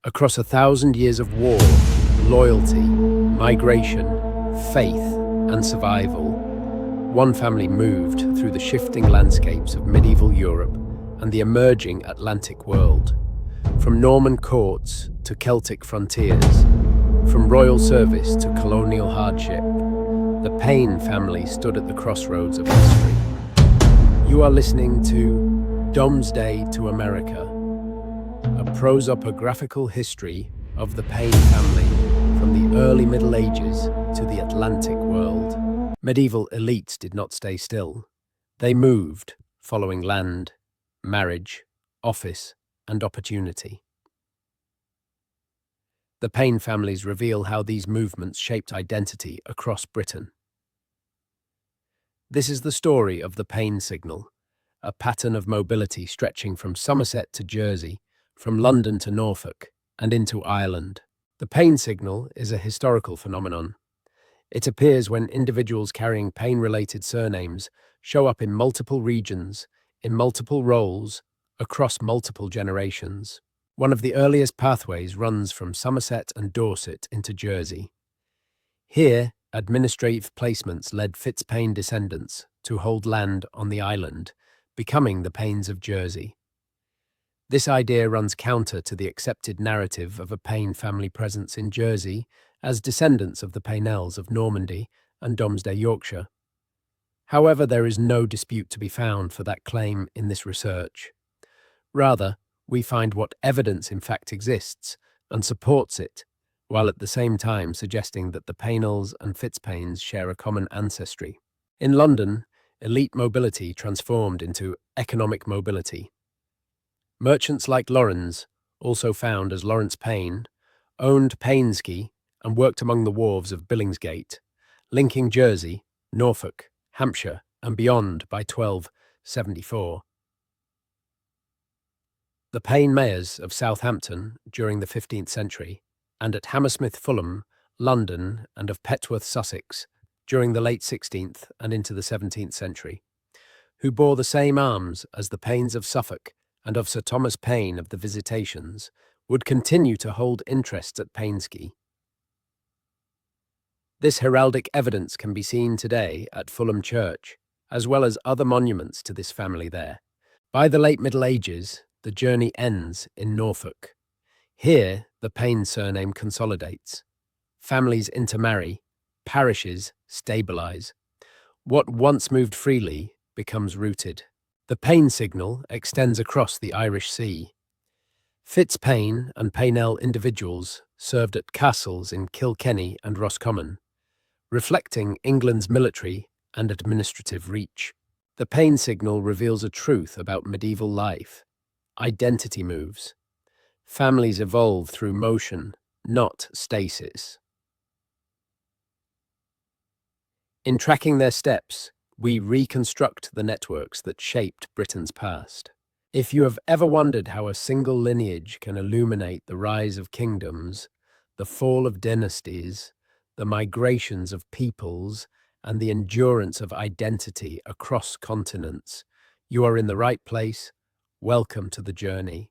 Across 1,000 years of war, loyalty, migration, faith, and survival, one family moved through the shifting landscapes of medieval Europe and the emerging Atlantic world. From Norman courts to Celtic frontiers, from royal service to colonial hardship, the Payn family stood at the crossroads of history. You are listening to Domesday to America, a prosopographical history of the Payn family from the early Middle Ages to the Atlantic world. Medieval elites did not stay still. They moved, following land, marriage, office, and opportunity. The Payn families reveal how these movements shaped identity across Britain. This is the story of the Payn Signal, a pattern of mobility stretching from Somerset to Jersey, from London to Norfolk, and into Ireland. The Payn Signal is a historical phenomenon. It appears when individuals carrying Payn-related surnames show up in multiple regions, in multiple roles, across multiple generations. One of the earliest pathways runs from Somerset and Dorset into Jersey. Here, administrative placements led Fitz-Payn descendants to hold land on the island, becoming the Paynes of Jersey. This idea runs counter to the accepted narrative of a Payn family presence in Jersey as descendants of the Paynels of Normandy and Domesday, Yorkshire. However, there is no dispute to be found for that claim in this research. Rather, we find what evidence in fact exists and supports it, while at the same time suggesting that the Paynels and Fitz-Payns share a common ancestry. In London, elite mobility transformed into economic mobility. Merchants like Lawrence, also found as Lawrence Payn, owned Paynsky and worked among the wharves of Billingsgate, linking Jersey, Norfolk, Hampshire, and beyond by 1274. The Payn mayors of Southampton during the 15th century, and at Hammersmith, Fulham, London, and of Petworth, Sussex, during the late 16th and into the 17th century, who bore the same arms as the Paynes of Suffolk and of Sir Thomas Paine of the Visitations, would continue to hold interests at Paynsky. This heraldic evidence can be seen today at Fulham Church, as well as other monuments to this family there. By the late Middle Ages, the journey ends in Norfolk. Here, the Payn surname consolidates. Families intermarry, parishes stabilize. What once moved freely becomes rooted. The Payn Signal extends across the Irish Sea. Fitz-Payn and Paynel individuals served at castles in Kilkenny and Roscommon, reflecting England's military and administrative reach. The Payn Signal reveals a truth about medieval life. Identity moves. Families evolve through motion, not stasis. In tracking their steps, we reconstruct the networks that shaped Britain's past. If you have ever wondered how a single lineage can illuminate the rise of kingdoms, the fall of dynasties, the migrations of peoples, and the endurance of identity across continents, you are in the right place. Welcome to the journey.